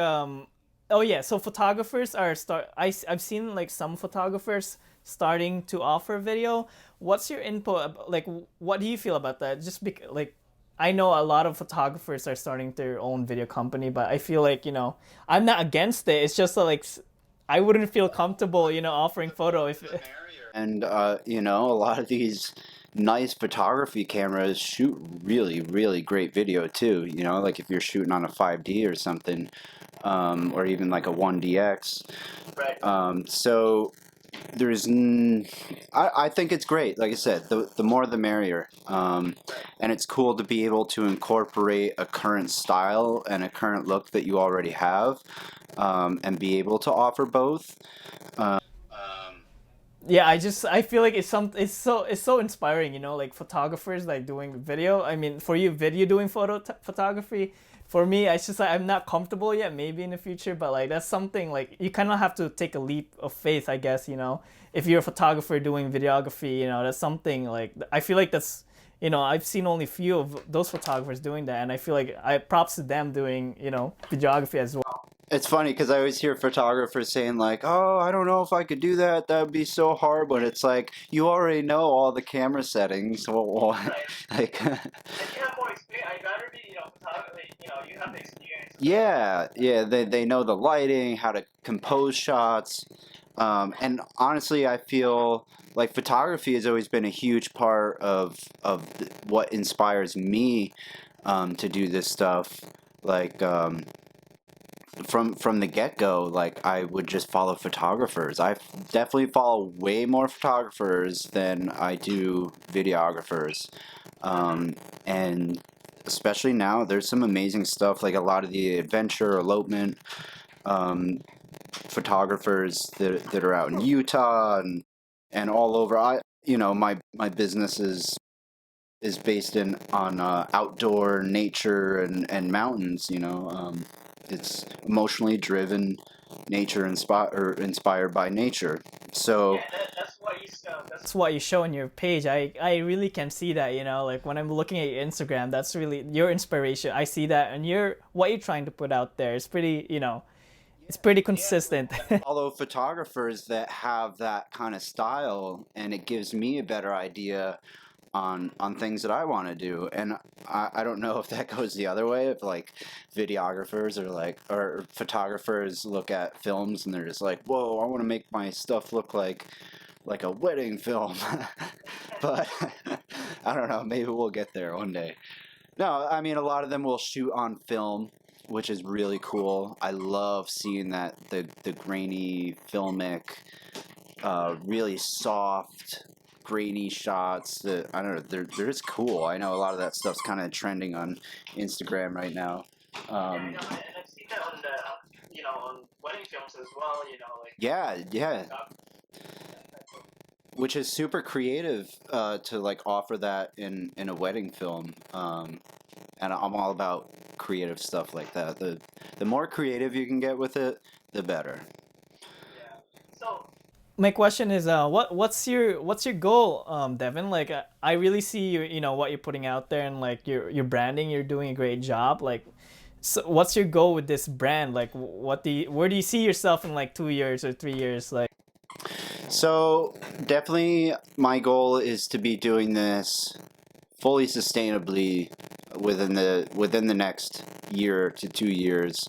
oh yeah, so photographers are I've seen like some photographers starting to offer video. What's your input like what do you feel about that? Just like I know a lot of photographers are starting their own video company, but I feel like, I'm not against it. It's just like I wouldn't feel comfortable, offering photo if and a lot of these nice photography cameras shoot really, really great video too. Like if you're shooting on a 5D or something, or even like a 1DX. right. So I think it's great. Like I said, the more the merrier. And it's cool to be able to incorporate a current style and a current look that you already have, and be able to offer both. Um, Yeah, I feel like it's so inspiring, like photographers like doing video. I mean, for you video doing photography, for me it's just like I'm not comfortable yet, maybe in the future, but like that's something like you kind of have to take a leap of faith, I guess, if you're a photographer doing videography, that's something like I feel like that's I've seen only few of those photographers doing that, and I feel like I props to them doing videography as well. It's funny because I always hear photographers saying like, "Oh, I don't know if I could do that. That would be so hard." But it's like you already know all the camera settings. Well, Right. like, And you have more experience. I'd rather be, photography. You have the experience. yeah, they know the lighting, how to compose shots, and honestly, I feel like photography has always been a huge part of what inspires me, to do this stuff. Like, from the get go, like I would just follow photographers. I definitely follow way more photographers than I do videographers, and especially now, there's some amazing stuff. Like a lot of the adventure, elopement, um, photographers that are out in Utah and all over. My business is based in on outdoor nature and mountains. It's emotionally driven, inspired by nature. So Yeah, that's what you show. That's what you show on your page. I really can see that. Like when I'm looking at your Instagram, that's really your inspiration. I see that, and what you're trying to put out there is pretty. It's pretty consistent. follow photographers that have that kind of style, and it gives me a better idea on things that I want to do. And I don't know if that goes the other way, if like videographers or photographers look at films and they're just like, whoa, I want to make my stuff look like like a wedding film. But I don't know, maybe we'll get there one day. No, I mean a lot of them will shoot on film, which is really cool. I love seeing that the grainy filmic, really soft, grainy shots. That I don't know, they're just cool. I know a lot of that stuff's kind of trending on Instagram right now. Yeah, I know, and I've seen that on the on wedding films as well. Like Yeah, which is super creative to like offer that in a wedding film. And I'm all about creative stuff like that. The more creative you can get with it, the better. Yeah. So my question is, what's your goal, Devin? Like, I really see what you're putting out there, and like your branding, you're doing a great job. Like, so what's your goal with this brand? Like, where do you see yourself in like 2 years or 3 years? Like, So definitely my goal is to be doing this fully sustainably within the next year to 2 years.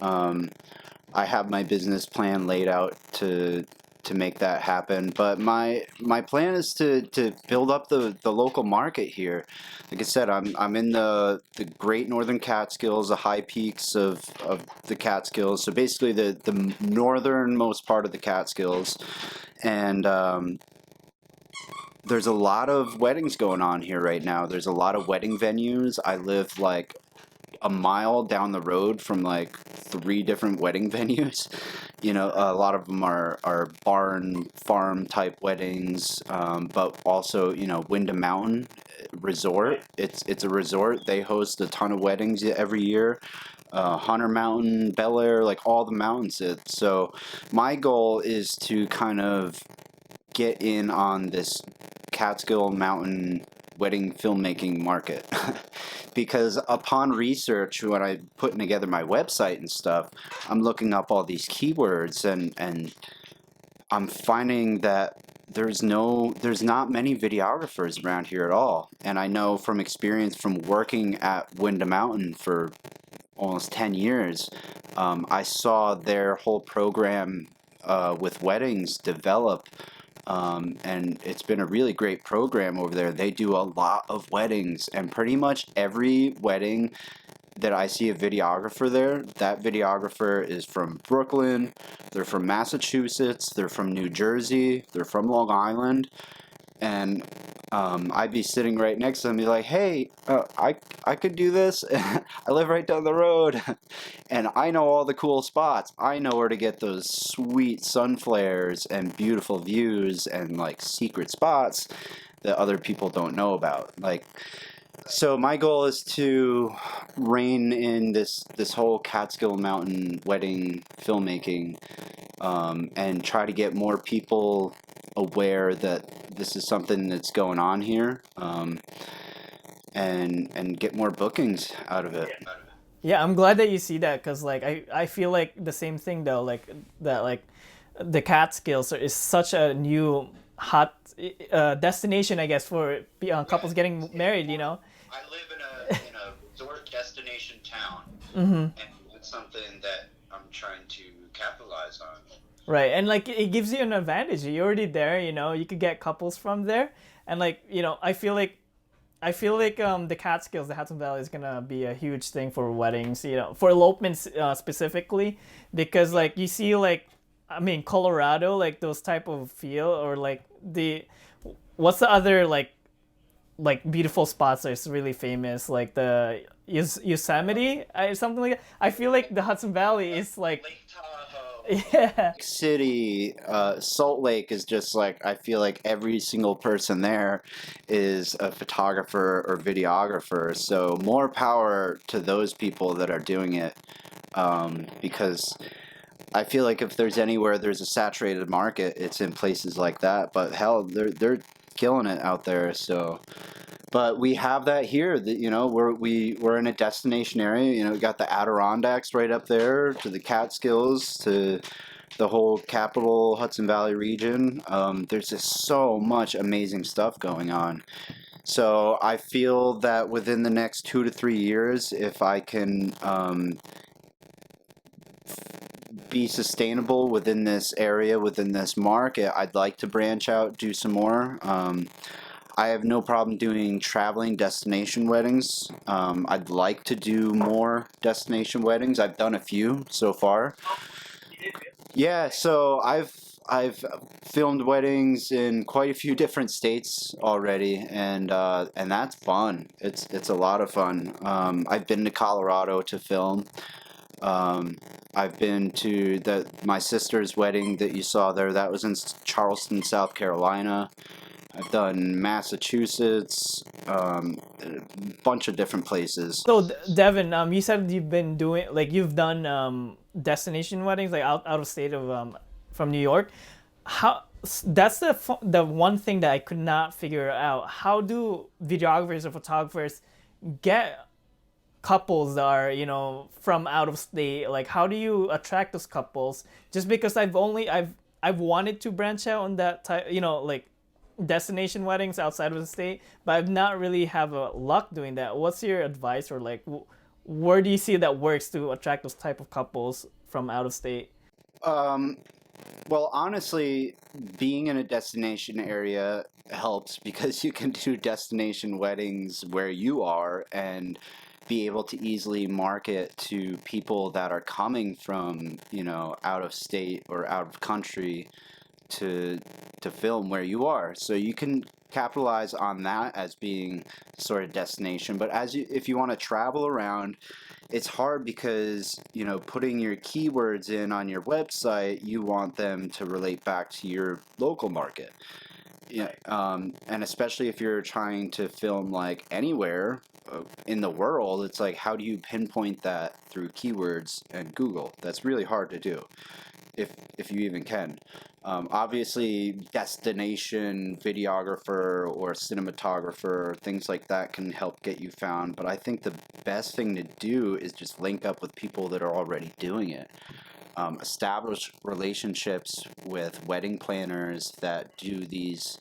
I have my business plan laid out to make that happen. But my plan is to build up the local market here. Like I said, I'm in the Great Northern Catskills, the high peaks of the Catskills. So basically the northernmost part of the Catskills, and there's a lot of weddings going on here right now. There's a lot of wedding venues. I live like a mile down the road from like 3 different wedding venues. A lot of them are barn farm type weddings, but also Wyndham Mountain Resort. It's a resort. They host a ton of weddings every year. Hunter Mountain, Bel Air, like all the mountains. So my goal is to kind of get in on this Catskill Mountain wedding filmmaking market. Because upon research, when I'm putting together my website and stuff, I'm looking up all these keywords, and I'm finding that there's not many videographers around here at all. And I know from experience from working at Wyndham Mountain for almost 10 years, I saw their whole program with weddings develop. And it's been a really great program over there. They do a lot of weddings, and pretty much every wedding that I see a videographer there, that videographer is from Brooklyn, they're from Massachusetts, they're from New Jersey, they're from Long Island, and I'd be sitting right next to them and be like, hey, I could do this. I live right down the road, and I know all the cool spots. I know where to get those sweet sun flares and beautiful views and like secret spots that other people don't know about. Like, so my goal is to rein in this whole Catskill Mountain wedding filmmaking, and try to get more people aware that this is something that's going on here, and get more bookings out of it. yeah, I'm glad that you see that, because like I feel like the same thing though, like that, like the Catskills is such a new hot destination, I guess, for couples getting married. I live in a resort destination town, Mm-hmm. and it's something that I'm trying to capitalize on. Right, and like it gives you an advantage. You're already there, you could get couples from there, and like I feel like the Catskills, the Hudson Valley, is gonna be a huge thing for weddings, for elopements specifically, because like you see, like I mean Colorado, like those type of feel, or like what's the other like beautiful spots that's really famous, like the Yosemite, something like that. I feel like the Hudson Valley is like Lake Tahoe. yeah. City, Salt Lake is just like, I feel like every single person there is a photographer or videographer. So more power to those people that are doing it, because I feel like if there's anywhere there's a saturated market, it's in places like that. But hell, they're killing it out there. So, but we have that here. That we're in a destination area. We got the Adirondacks right up there, to the Catskills, to the whole capital Hudson Valley region. There's just so much amazing stuff going on. So I feel that within the next 2 to 3 years, if I can be sustainable within this area, within this market, I'd like to branch out, do some more. I have no problem doing traveling destination weddings. I'd like to do more destination weddings. I've done a few so far. Yeah, so I've filmed weddings in quite a few different states already, and that's fun. It's a lot of fun. I've been to Colorado to film. Um, I've been to my sister's wedding that you saw there. That was in Charleston, South Carolina. I've done Massachusetts, a bunch of different places. So Devin, you said you've been doing like you've done destination weddings like out of state of from New York. How that's the one thing that I could not figure out. How do videographers or photographers get couples that are from out of state? Like how do you attract those couples? Just because I've wanted to branch out on that type, like destination weddings outside of the state, but I've not really have a luck doing that. What's your advice, or like where do you see that works to attract those type of couples from out of state? Um, well, honestly, being in a destination area helps because you can do destination weddings where you are and be able to easily market to people that are coming from, out of state or out of country to film where you are. So you can capitalize on that as being sort of destination. But if you want to travel around, it's hard because putting your keywords in on your website, you want them to relate back to your local market. Yeah, and especially if you're trying to film like anywhere in the world, it's like how do you pinpoint that through keywords and Google? That's really hard to do, if you even can. Obviously, destination videographer or cinematographer, things like that can help get you found. But I think the best thing to do is just link up with people that are already doing it. Establish relationships with wedding planners that do these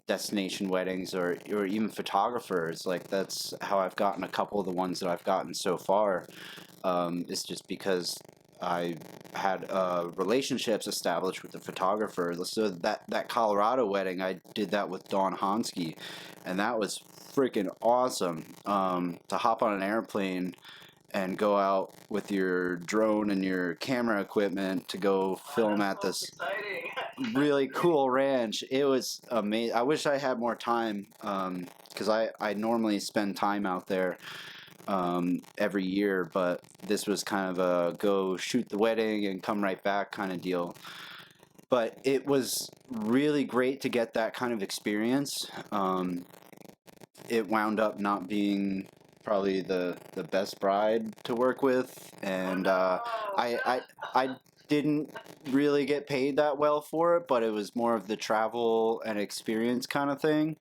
destination weddings, or even photographers. Like that's how I've gotten a couple of the ones that I've gotten so far. It's just because I had relationships established with the photographer. So that Colorado wedding, I did that with Dawn Hansky, and that was freaking awesome. To hop on an airplane and go out with your drone and your camera equipment to go film at this really cool ranch. It was amazing. I wish I had more time because I normally spend time out there every year, but this was kind of a go shoot the wedding and come right back kind of deal. But it was really great to get that kind of experience. It wound up not being probably the best bride to work with, and I didn't really get paid that well for it, but it was more of the travel and experience kind of thing.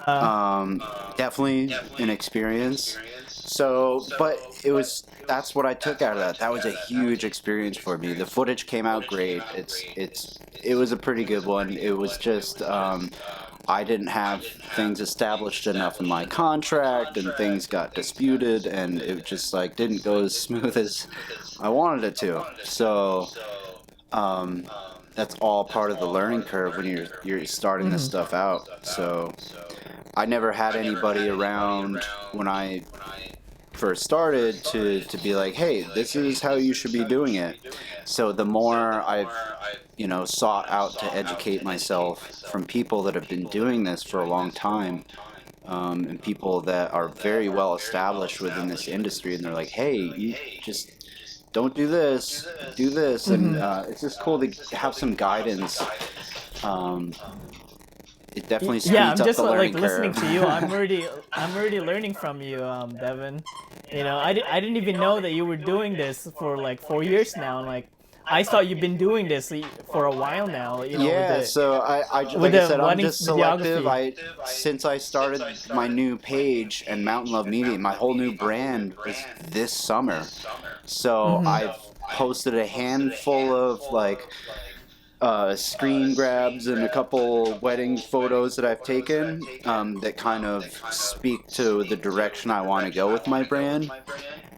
Uh, Um, Definitely an experience. So, but that's what I took out of that. That was a huge experience for me. The footage came out great. It was a pretty good one. It was just I didn't have things established enough in my contract, and things got disputed, and it just like didn't go as smooth as I wanted it to. So um, that's all part of the learning curve when you're starting this mhm. stuff out. So I never had anybody around when I first started to be like, hey, this is how you should be doing it. So the more I've sought out to educate myself from people that have been doing this for a long time, and people that are very well established within this industry, and they're like, hey, you just don't do this, and Mhm. it's just cool to have some guidance. um, it definitely Yeah, speeds I'm up just the like learning listening curve. to you. I'm already learning from you, Devin. I didn't even know that you were doing this for like 4 years now. And like, I thought you've been doing this for a while now. Yeah, so With like I the said, I'm wedding just selective. videography. Since I started my new page and Mountain Love Media, my whole new brand was this summer. So Mm-hmm. I've posted a handful of like screen grabs and a couple wedding photos that I've taken that kind of speak to the direction I want to go with my brand.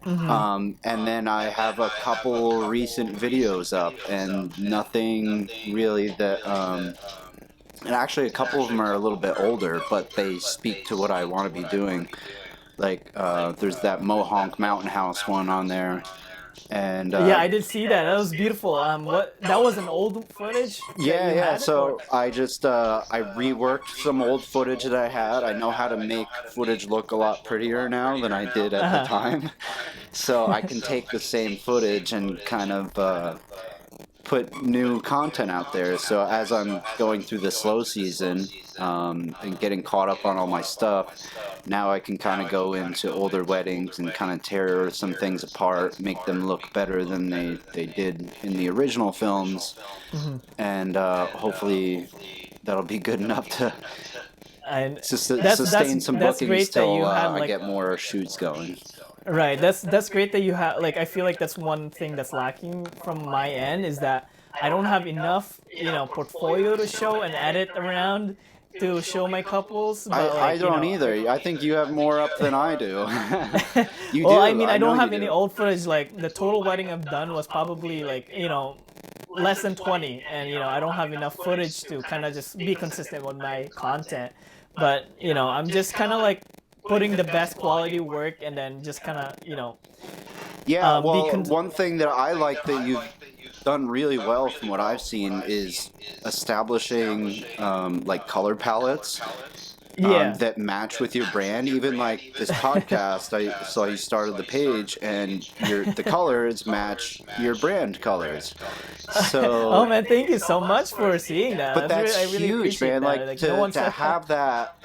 And then I have a couple recent videos up, and nothing really that. And actually, a couple of them are a little bit older, but they speak to what I want to be doing. Like, there's that Mohonk Mountain House one on there, and Yeah, I did see that. That was beautiful. What that was an old footage that yeah, you yeah. had, or So I reworked some old footage that I had. I know how to make footage look a lot prettier now than I did at the uh-huh. time. So I can take the same footage and kind of put new content out there. So as I'm going through the slow season and getting caught up on all my stuff, now I can kind of go into older weddings and kind of tear some things apart, make them look better than they did in the original films, and hopefully that'll be good enough to And sustain some that's bookings great that till you had I like get more shoots going. right. That's great that you have like I feel like that's one thing that's lacking from my end is that I don't have enough, portfolio to show and edit around to show my couples, but I like, don't either. I think you have more up than I do. You well, I do. mean, I I know don't you have any do. old footage. Like the total wedding I've done was probably like, less than 20, and I don't have enough footage to kind of just be consistent with my content. But, I'm just kind of like putting the best quality work and then just kind of, Yeah, be well, one thing that I like that you've done really well from what I've seen is establishing like color palettes yeah. that match with your brand. Even like this podcast, I saw you started the page, and the colors match your brand colors. Oh So, man, thank you so much for seeing that. but that's I really huge, appreciate man. that. Like Like no one to said that. have that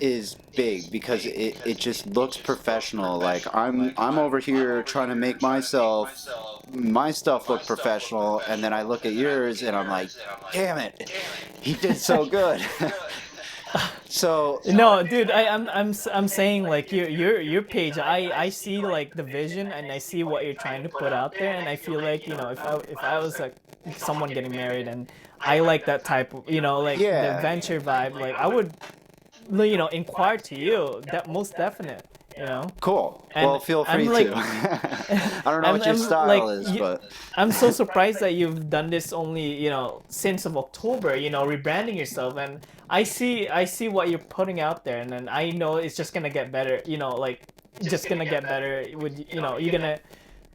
is big because it just looks professional. Like I'm over here trying to make my stuff look professional, and then I look at yours and I'm like, damn it, he did so good. So No, dude, I'm saying like your page. I see like the vision and I see what you're trying to put out there, and I feel like if I was like someone getting married and I like that type of like the yeah, adventure vibe, like I would inquire to you. That most definite, cool. Well, and feel I'm free like to. I don't know what your I'm style like is, but I'm so surprised that you've done this only since of October, rebranding yourself, and I see what you're putting out there, and then I know it's just gonna get better, like just gonna get better with you're gonna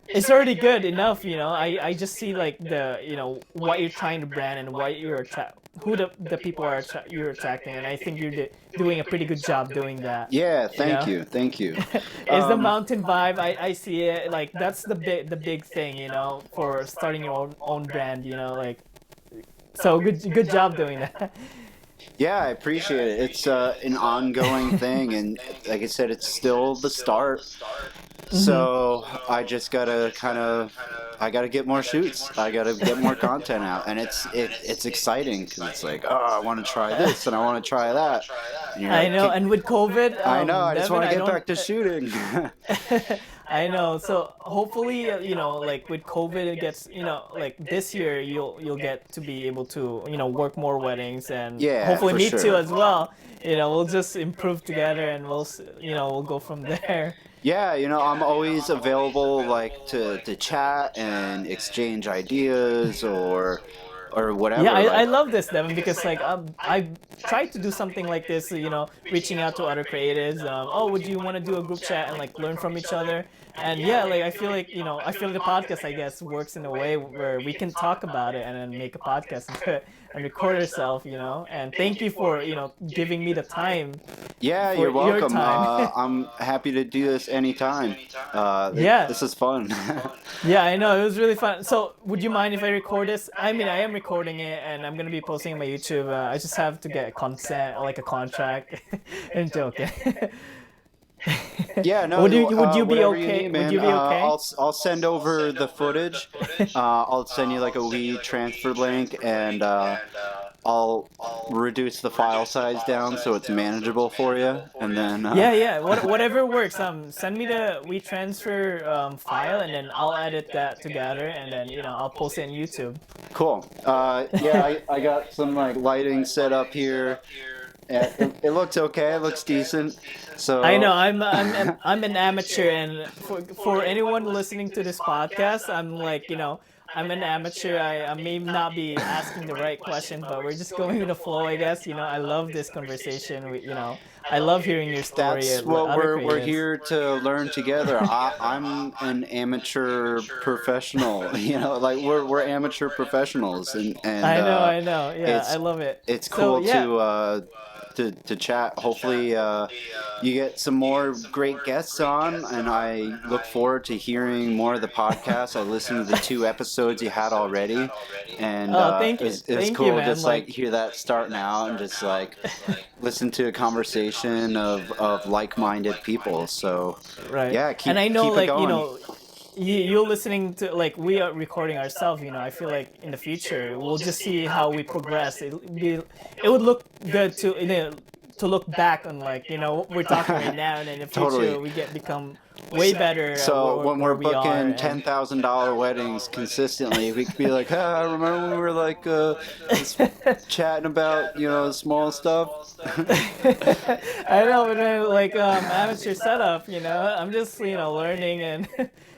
it's already good enough, I just see like the what you're trying to brand and what you're who the people you're attracting, and I think you're doing a pretty good job doing that. yeah, You thank know, you, thank you. is the Um, mountain vibe. I see it like that's the big thing, for starting your own brand. Like so good job doing that. Yeah, I appreciate it. It's an ongoing thing, and like I said, it's still the start. So I just gotta I gotta get more shoots. I gotta get more content out, and it's exciting because it's like, oh, I want to try this and I want to try that, and you're I like, know, and with COVID, I know, I just Devin, want to I get don't. back to shooting. I know. So hopefully, like with COVID, it gets, like this year, you'll get to be able to, work more weddings, and Yeah, hopefully for me too sure. as well. We'll just improve together, and we'll go from there. Yeah, I'm always available like to chat and exchange ideas or Yeah, whatever. I Like, love this, Devin, because like I tried to do something like this, reaching out to other creatives. Oh, would you want to do a group chat and like learn from each other? And yeah, like I feel the podcast, I guess, works in a way where we can talk about it and then make a podcast into it and record ourselves, And thank you for giving me the time yeah, for you're your welcome. time. I'm happy to do this anytime. Yeah. This is fun. Yeah, I know. It was really fun. So, would you mind if I record this? I mean, I am recording it and I'm going to be posting it on my YouTube. I just have to get consent, like a contract. I'm joking. Yeah, no, Would you be whatever you okay? need, Would man. you be okay? I'll send over the footage. I'll send you like a wee transfer link, and I'll reduce the file size down so it's manageable for you, and then Yeah, yeah. Whatever works. Send me the WeTransfer file, and then I'll edit that together, and then I'll post it on YouTube. cool. Yeah, I got some like lighting set up here, It looks okay. It looks decent. I know So I'm an amateur, and for anyone listening to this podcast, I'm like, I'm an amateur. I may not be asking the right question, but we're just going with the flow, I guess. I love this conversation. I love hearing your story that's with what other we're creatives. here to learn together. I'm an amateur professional. Like we're amateur professionals, and I know. Yeah, I it's love it. it's So cool yeah, to chat. Hopefully, you get some more great guests on, and I look forward to hearing more of the podcast. I listened to the 2 episodes you had already, and it was thank you, cool man. just like Like, hear that starting out and just like listen to a conversation of like-minded people. So right. yeah, And I know, keep it like, going. you listening to, like, we are recording ourselves. I feel like in the future we'll just see how we progress. It would look good to look back on, like, what we're talking right now, and in the Totally. future we become way better at So when where we're we are. booking And $10,000 weddings consistently, we could be like, "Ah, remember when we were like just chatting about small stuff." I know, but then, like, amateur setup, I'm just learning. And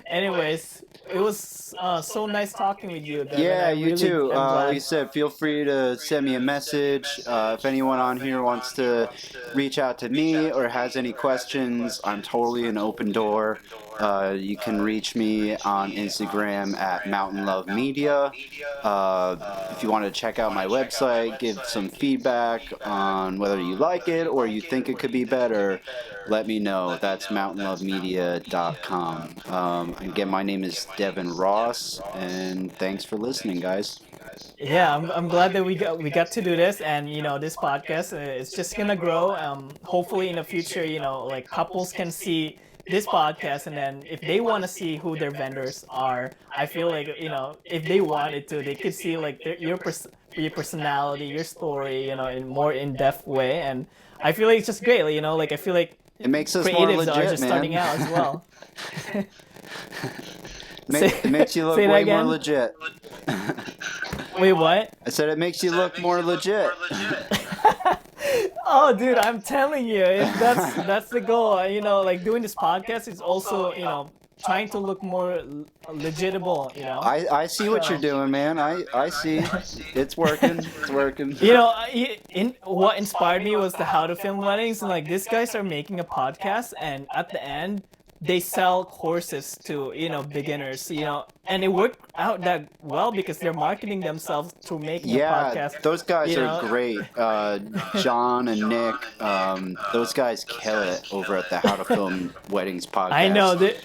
anyways, it was so nice talking with you, Devin. Yeah, I you really too. am Like you glad. said, feel free to send me a message. If anyone on here wants to reach out to me or has any questions, I'm totally an open door. You can reach me on Instagram at Mountain Love Media. If you want to check out my website, give some feedback on whether you like it or you think it could be better, let me know. That's mountainlovemedia.com. Again, my name is Devin Ross, and thanks for listening, guys. Yeah, I'm glad that we got to do this. And this podcast, it's just gonna grow. Hopefully in the future, like, couples can see this podcast, and then if they want to see who their vendors are, I feel like, if they wanted to, they could see, like, your personality, your story, in more in-depth way. And I feel like it's just great. Like, I feel like It makes us more creatives are legit, just starting man. out as well. It makes you look Say that way more again. legit. Wait, what? I said it makes you look more legit. Oh, dude, I'm telling you, that's the goal. Like, doing this podcast is also, trying to look more legitimate. I see what you're doing, man. I see. It's working. It's working. What inspired me was the How to Film Weddings, and, like, these guys are making a podcast, and at the end they sell courses to beginners, and it worked out that well because they're marketing themselves through making a Yeah, podcast. those guys you are know? great. John and Nick, those guys kill it over at the How to Film Weddings podcast. I know that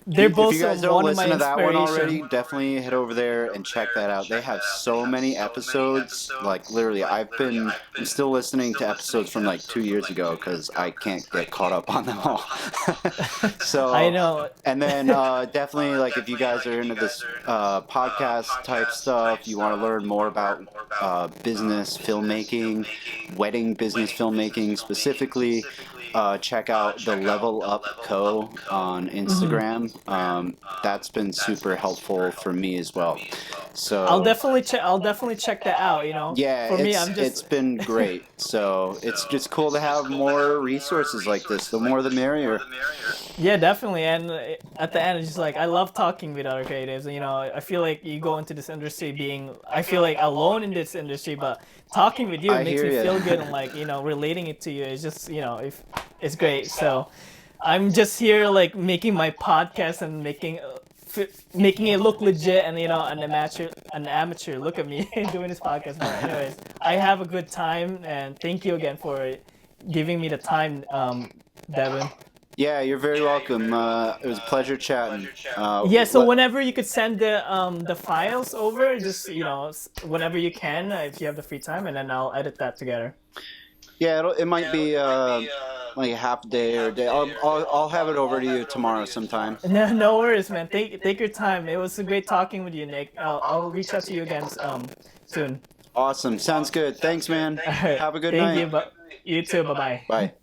they're If both you guys don't one of my listen to that one already, inspiration. definitely head over there and check that out. They have so many episodes. Like literally, I'm still listening to episodes from like 2 years ago because I can't get caught up on them all. So I know. and then definitely, like, if you guys are into this podcast type stuff, you want to learn more about business filmmaking, wedding business filmmaking specifically, check out the Level Up Co. on Instagram. That's been super helpful for me as well. So I'll definitely check that out. yeah, For me, it's been great. So it's just cool to have more resources like this. The more the merrier. Yeah, definitely. And at the end, it's just like, I love talking with other creatives. I feel like you go into this industry I feel like alone in this industry, but talking with you I makes hear me ya. feel good, and, like, relating it to you is just, if it's great. So I'm just here, like, making my podcast and making it look legit, and, an amateur. Look at me doing this podcast. But anyways, I have a good time, and thank you again for giving me the time, Devin. Yeah, you're very welcome. It was a pleasure chatting. Yeah, so let- whenever you could send the files over, just, whenever you can, if you have the free time, and then I'll edit that together. Yeah, it might be like a half day or a day. I'll have it over to you tomorrow sometime. No worries, man. Take your time. It was great talking with you, Nick. I'll reach out to you again soon. Awesome. Sounds good. Thanks, man. All right. Have a good Thank night. you. But you too. Bye bye. Bye.